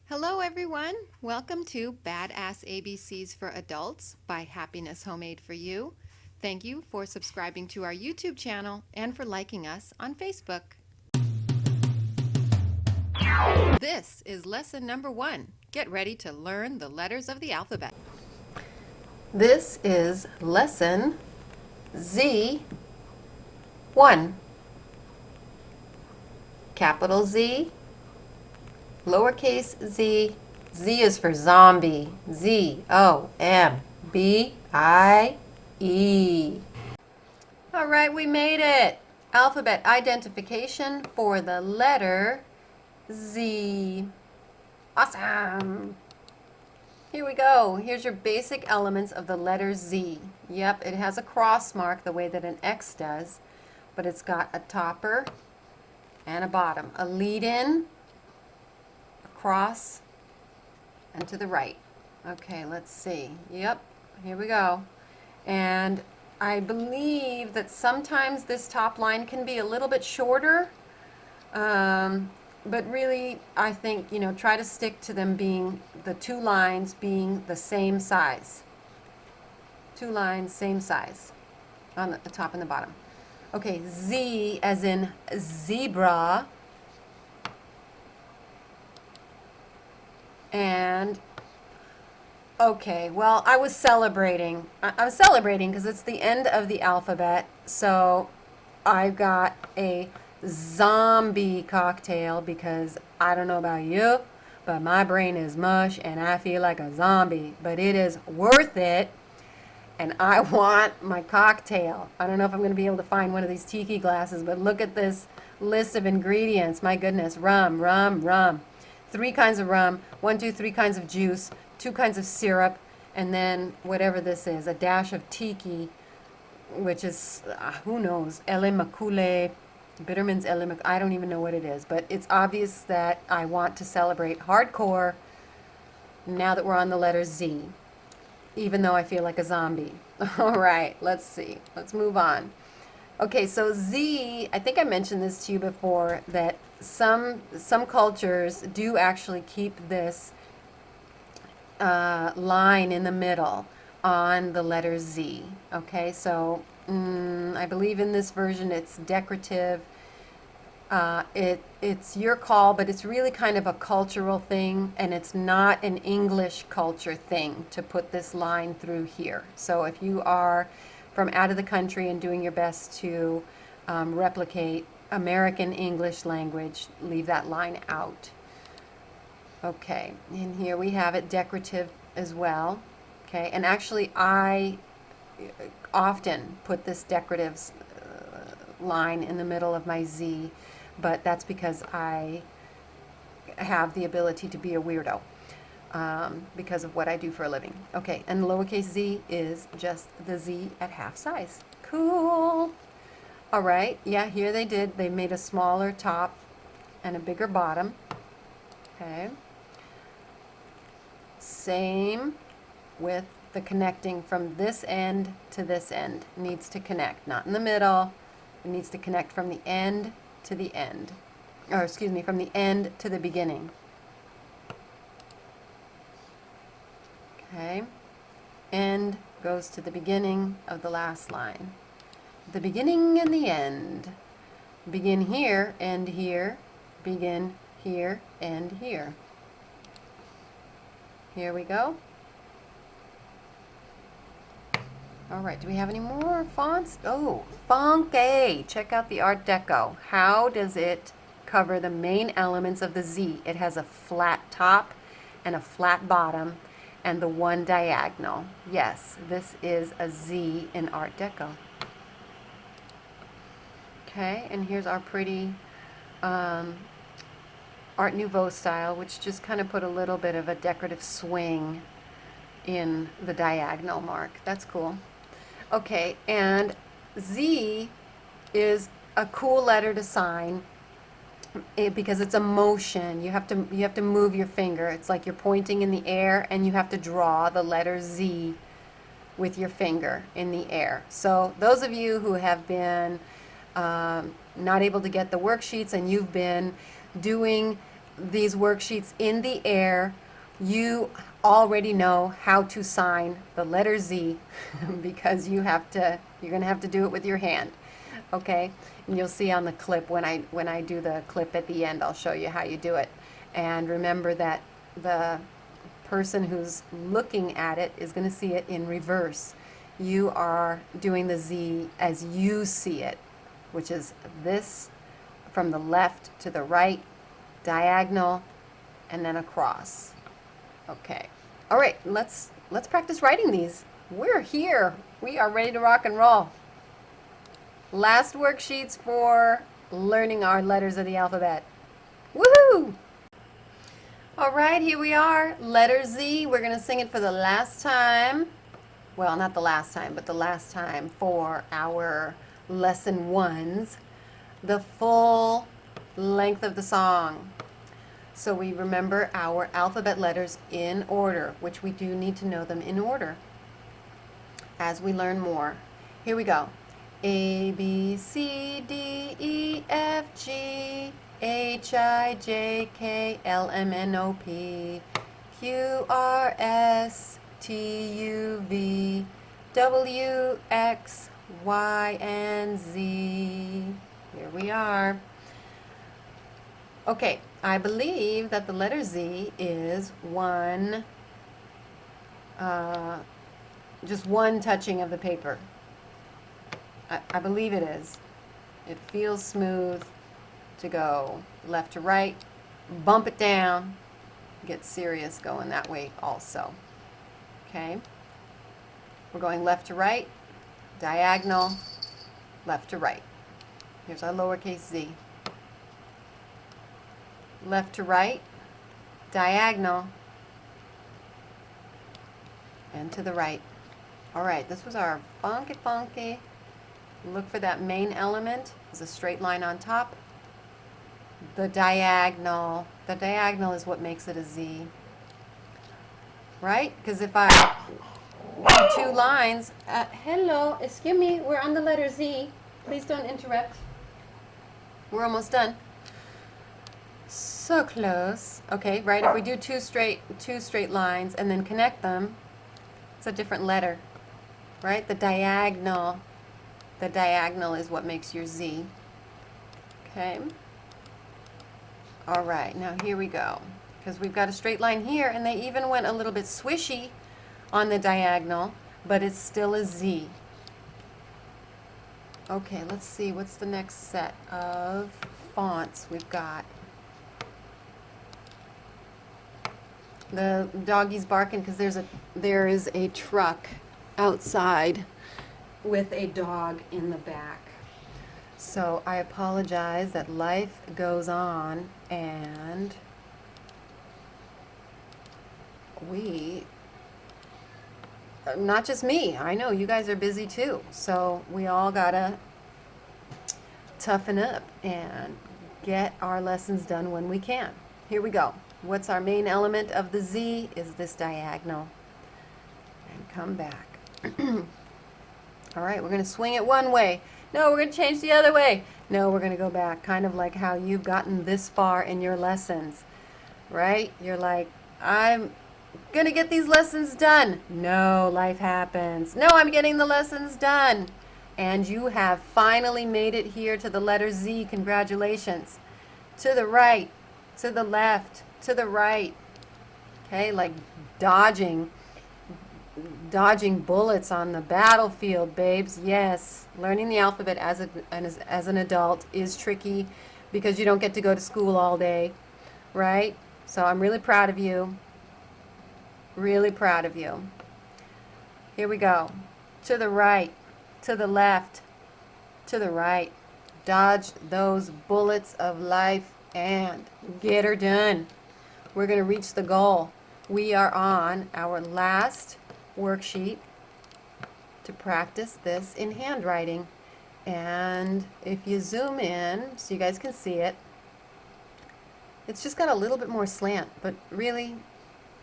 Hello, everyone. Welcome to Badass ABCs for Adults by Happiness Homemade for You. Thank you for subscribing to our YouTube channel and for liking us on Facebook. This is lesson number 1. Get ready to learn the letters of the alphabet. This is lesson Z1. Capital Z, lowercase z, Z is for zombie, Z-O-M-B-I-E. All right, we made it. Alphabet identification for the letter Z. Awesome. Here we go. Here's your basic elements of the letter Z. Yep, it has a cross mark the way that an X does, but it's got a topper and a bottom, a lead-in, across, and to the right. Okay, let's see. Yep, here we go. And I believe that sometimes this top line can be a little bit shorter, but really I think, try to stick to them being, the two lines being the same size. Two lines, same size on the top and the bottom. Okay, Z as in zebra. And, okay, well, I was celebrating. I was celebrating because it's the end of the alphabet. So I got a zombie cocktail because I don't know about you, but my brain is mush and I feel like a zombie. But it is worth it. And I want my cocktail. I don't know if I'm going to be able to find one of these tiki glasses, but look at this list of ingredients. My goodness, rum, rum, rum. 3 kinds of rum, 3 kinds of juice, 2 kinds of syrup, and then whatever this is, a dash of tiki, which is, who knows, Makule, Bitterman's Makule, I don't even know what it is, but it's obvious that I want to celebrate hardcore now that we're on the letter Z, even though I feel like a zombie. All right, let's see. Let's move on. Okay, so Z, I think I mentioned this to you before, that some cultures do actually keep this line in the middle on the letter Z. Okay, so I believe in this version it's decorative. It's your call, but it's really kind of a cultural thing, and it's not an English culture thing to put this line through here. So if you are from out of the country and doing your best to replicate American English language, leave that line out. Okay, and here we have it decorative as well. Okay, and actually I often put this decorative line in the middle of my Z, but that's because I have the ability to be a weirdo because of what I do for a living. Okay, and lowercase z is just the Z at half size. Cool. All right, yeah, here they made a smaller top and a bigger bottom. Okay. Same with the connecting from this end to this end. It needs to connect, not in the middle. It needs to connect from the end to the end. Or excuse me, from the end to the beginning. Okay. End goes to the beginning of the last line. The beginning and the end. Begin here, end here, begin here, end here. Here we go. All right, do we have any more fonts? Oh, funky. Check out the Art Deco. How does it cover the main elements of the Z? It has a flat top and a flat bottom and the one diagonal. Yes, this is a Z in Art Deco. Okay, and here's our pretty Art Nouveau style, which just kind of put a little bit of a decorative swing in the diagonal mark. That's cool. Okay, and Z is a cool letter to sign because it's a motion. You have to move your finger. It's like you're pointing in the air and you have to draw the letter Z with your finger in the air. So those of you who have been not able to get the worksheets and you've been doing these worksheets in the air, you already know how to sign the letter Z because you're going to have to do it with your hand. Okay? And you'll see on the clip when I do the clip at the end, I'll show you how you do it. And remember that the person who's looking at it is going to see it in reverse. You are doing the Z as you see it, which is this from the left to the right, diagonal, and then across. Okay. All right, let's practice writing these. We're here. We are ready to rock and roll. Last worksheets for learning our letters of the alphabet. Woohoo! All right, here we are. Letter Z. We're going to sing it for the last time. Well, not the last time, but the last time for our lesson ones. The full length of the song. So we remember our alphabet letters in order, which we do need to know them in order as we learn more. Here we go. A, B, C, D, E, F, G, H, I, J, K, L, M, N, O, P, Q, R, S, T, U, V, W, X, Y, and Z. Here we are. Okay, I believe that the letter Z is just one touching of the paper. I believe it is. It feels smooth to go left to right, bump it down, get serious going that way also. Okay, we're going left to right, diagonal, left to right. Here's our lowercase z. Left to right, diagonal, and to the right. All right, this was our funky. Look for that main element. There's a straight line on top. The diagonal. The diagonal is what makes it a Z. Right? Because if I do two lines, hello, excuse me, we're on the letter Z. Please don't interrupt. We're almost done. So close. Okay, right, if we do two straight lines and then connect them, it's a different letter. Right? The diagonal is what makes your Z. Okay. All right, now here we go. Because we've got a straight line here, and they even went a little bit swishy on the diagonal, but it's still a Z. Okay, let's see, what's the next set of fonts we've got? The doggy's barking because there is a truck outside with a dog in the back. So I apologize that life goes on, and not just me, I know you guys are busy too, so we all gotta toughen up and get our lessons done when we can. Here we go. What's our main element of the Z is this diagonal. And come back. All right, we're going to swing it one way. No, we're going to change the other way. No, we're going to go back, kind of like how you've gotten this far in your lessons, right? You're like, I'm going to get these lessons done. No, life happens. No, I'm getting the lessons done. And you have finally made it here to the letter Z. Congratulations. To the right, to the left, to the right. Okay, like dodging bullets on the battlefield, babes. Yes, learning the alphabet as an adult is tricky because you don't get to go to school all day, right? So I'm really proud of you. Really proud of you. Here we go. To the right, to the left, to the right. Dodge those bullets of life and get her done. We're going to reach the goal. We are on our last worksheet to practice this in handwriting, and if you zoom in so you guys can see it, it's just got a little bit more slant, but really,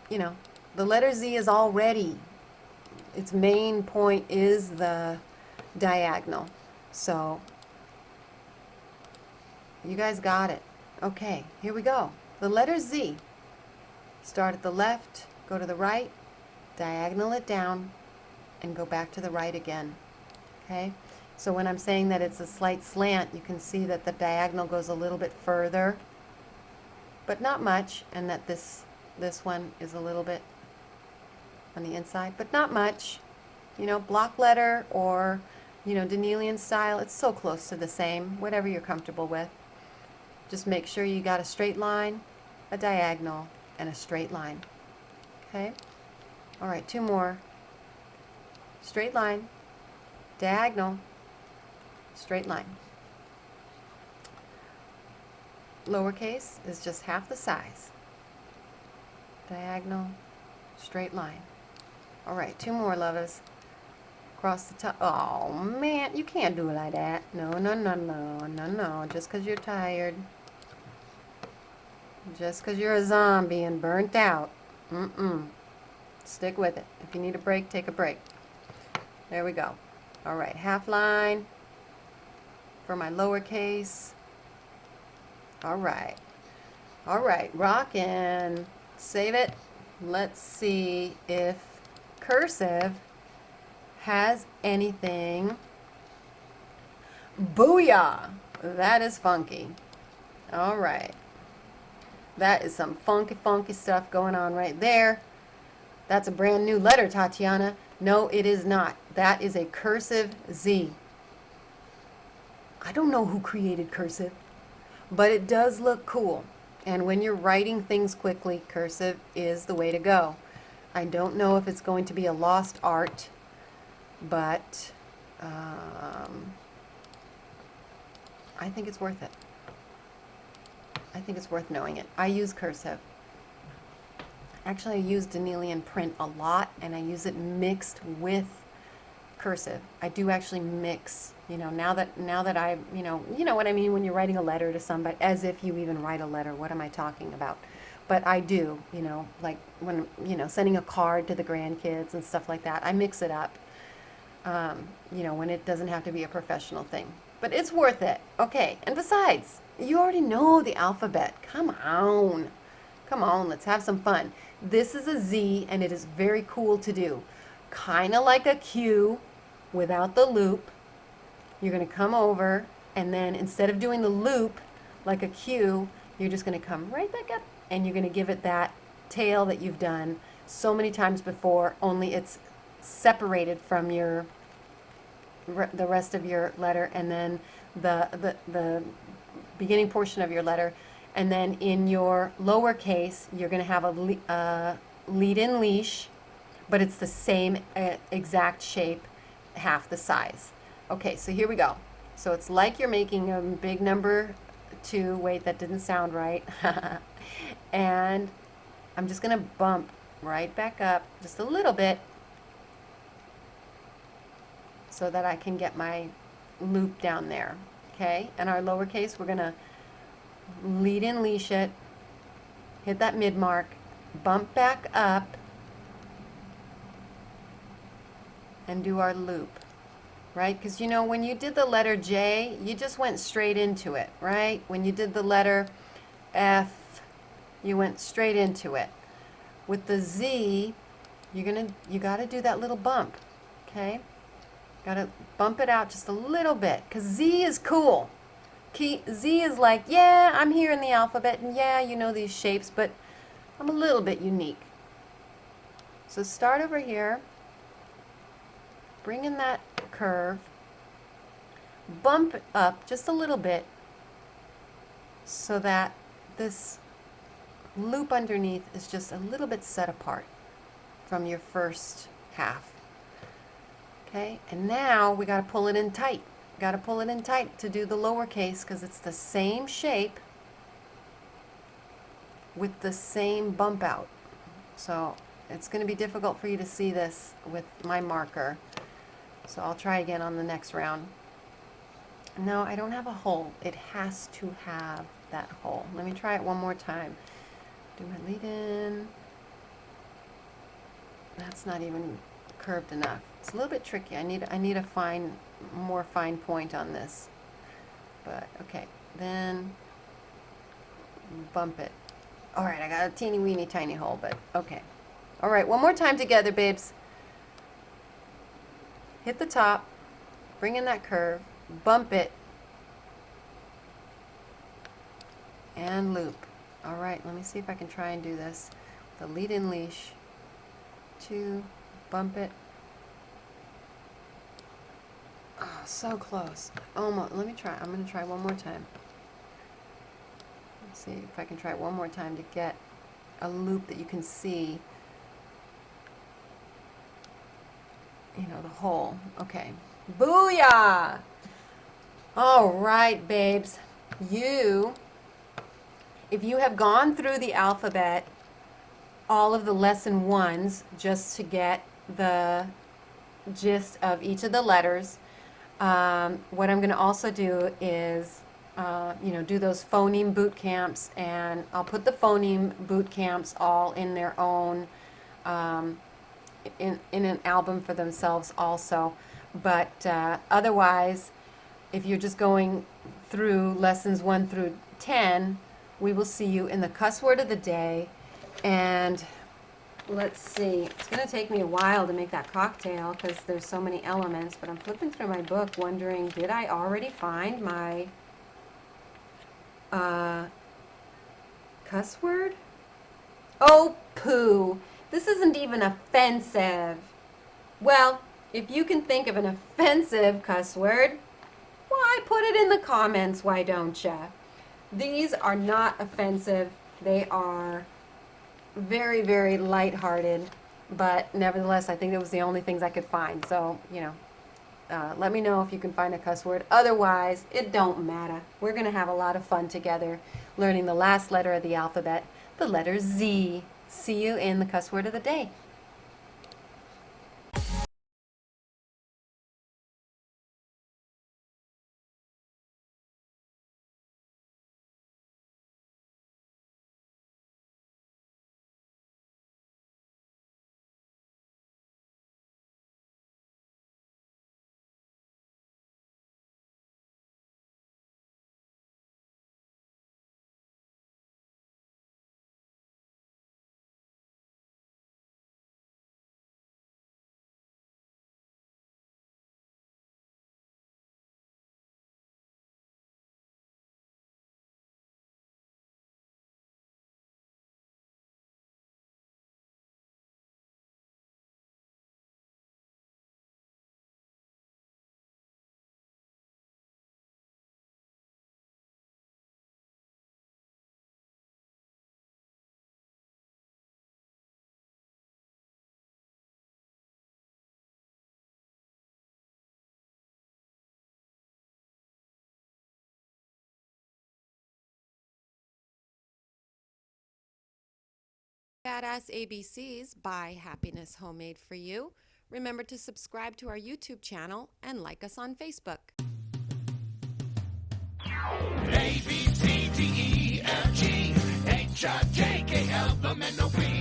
you know, the letter Z is already, its main point is the diagonal, so you guys got it. Okay, here we go. The letter Z. Start at the left, go to the right, diagonal it down, and go back to the right again. Okay? So when I'm saying that it's a slight slant, you can see that the diagonal goes a little bit further, but not much, and that this one is a little bit on the inside, but not much. You know, block letter or, you know, Danielian style, it's so close to the same, whatever you're comfortable with. Just make sure you got a straight line, a diagonal, and a straight line. Okay? All right, two more. Straight line, diagonal, straight line. Lowercase is just half the size. Diagonal, straight line. All right, two more, lovers. Across the top. Oh, man, you can't do it like that. No, no, no, no, no, no. Just because you're tired. Just because you're a zombie and burnt out. Stick with it. If you need a break, take a break. There we go. All right, half line for my lowercase. All right. All right, rockin'. Save it. Let's see if Cursive has anything. Booyah! That is funky. All right. That is some funky, funky stuff going on right there. That's a brand new letter, Tatiana. No, it is not. That is a Cursive Z. I don't know who created Cursive, but it does look cool. And when you're writing things quickly, Cursive is the way to go. I don't know if it's going to be a lost art, but I think it's worth it. I think it's worth knowing it. I use Cursive. Actually, I use Danielian print a lot, and I use it mixed with Cursive. I do actually mix, you know, now that I, you know what I mean when you're writing a letter to somebody, as if you even write a letter. What am I talking about? But I do, you know, like when, you know, sending a card to the grandkids and stuff like that. I mix it up, you know, when it doesn't have to be a professional thing. But it's worth it. Okay, and besides, you already know the alphabet. Come on. Come on, let's have some fun. This is a Z, and it is very cool to do. Kind of like a Q without the loop. You're going to come over, and then instead of doing the loop like a Q, you're just going to come right back up, and you're going to give it that tail that you've done so many times before, only it's separated from your the rest of your letter, and then the beginning portion of your letter. And then in your lowercase, you're going to have a lead-in leash, but it's the same exact shape, half the size. Okay, so here we go. So it's like you're making a big number 2. Wait, that didn't sound right. And I'm just going to bump right back up just a little bit so that I can get my loop down there. Okay, and our lowercase, we're going to lead in leash it, hit that mid mark, bump back up, and do our loop, right? Because you know, when you did the letter J, you just went straight into it, right? When you did the letter F, you went straight into it. With the Z, you got to do that little bump, okay? Got to bump it out just a little bit, because Z is cool. Z is like, yeah, I'm here in the alphabet, and yeah, you know these shapes, but I'm a little bit unique. So start over here, bring in that curve, bump it up just a little bit so that this loop underneath is just a little bit set apart from your first half. Okay, and now we got to pull it in tight. Got to pull it in tight to do the lowercase because it's the same shape with the same bump out. So it's going to be difficult for you to see this with my marker. So I'll try again on the next round. No, I don't have a hole. It has to have that hole. Let me try it one more time. Do my lead in. That's not even curved enough. It's a little bit tricky. I need a more fine point on this. But okay, then bump it. All right, I got a teeny weeny tiny hole, but okay. All right, one more time together, babes. Hit the top, bring in that curve, bump it, and loop. All right, let me see if I can try and do this. The lead in leash, 2, bump it. Oh, so close. Almost. Let me try. I'm going to try one more time. Let's see if I can try one more time to get a loop that you can see. You know, the hole. Okay. Booyah! All right, babes. If you have gone through the alphabet, all of the lesson ones, just to get the gist of each of the letters, what I'm going to also do is, do those phoneme boot camps, and I'll put the phoneme boot camps all in their own, in an album for themselves also. But otherwise, if you're just going through lessons 1 through 10, we will see you in the cuss word of the day. And let's see, it's going to take me a while to make that cocktail because there's so many elements, but I'm flipping through my book wondering, did I already find my cuss word? Oh, poo. This isn't even offensive. Well, if you can think of an offensive cuss word, why, put it in the comments, why don't you? These are not offensive. They are very, very lighthearted, but nevertheless, I think it was the only things I could find. So, let me know if you can find a cuss word. Otherwise, it don't matter. We're going to have a lot of fun together learning the last letter of the alphabet, the letter Z. See you in the cuss word of the day. Badass ABCs by Happiness Homemade for You. Remember to subscribe to our YouTube channel and like us on Facebook. A, B, C, D, E, F, G, H, I, J, K, L, M, N, O, P,